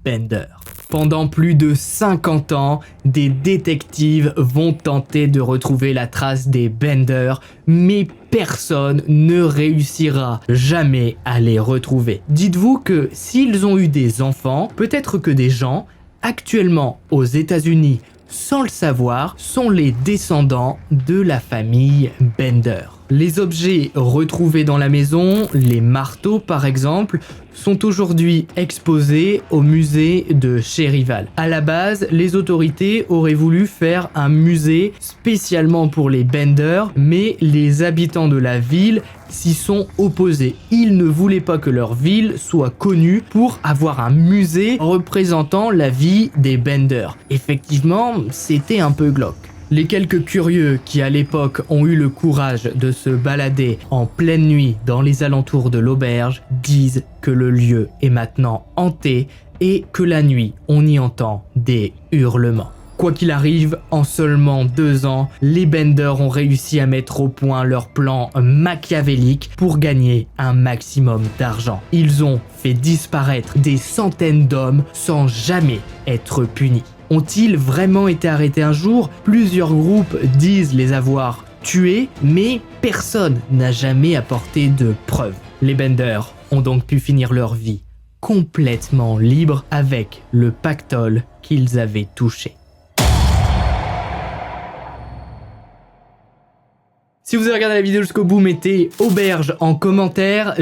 Bender. Pendant plus de 50 ans, des détectives vont tenter de retrouver la trace des Bender, mais personne ne réussira jamais à les retrouver. Dites-vous que s'ils ont eu des enfants, peut-être que des gens, actuellement aux États-Unis, sans le savoir, sont les descendants de la famille Bender. Les objets retrouvés dans la maison, les marteaux par exemple, sont aujourd'hui exposés au musée de Cherryvale. À la base, les autorités auraient voulu faire un musée spécialement pour les Bender, mais les habitants de la ville s'y sont opposés. Ils ne voulaient pas que leur ville soit connue pour avoir un musée représentant la vie des Bender. Effectivement, c'était un peu glauque. Les quelques curieux qui à l'époque ont eu le courage de se balader en pleine nuit dans les alentours de l'auberge disent que le lieu est maintenant hanté et que la nuit on y entend des hurlements. Quoi qu'il arrive, en seulement 2 ans, les Bender ont réussi à mettre au point leur plan machiavélique pour gagner un maximum d'argent. Ils ont fait disparaître des centaines d'hommes sans jamais être punis. Ont-ils vraiment été arrêtés un jour? Plusieurs groupes disent les avoir tués, mais personne n'a jamais apporté de preuves. Les Bender ont donc pu finir leur vie complètement libres avec le pactole qu'ils avaient touché. Si vous avez regardé la vidéo jusqu'au bout, mettez auberge en commentaire.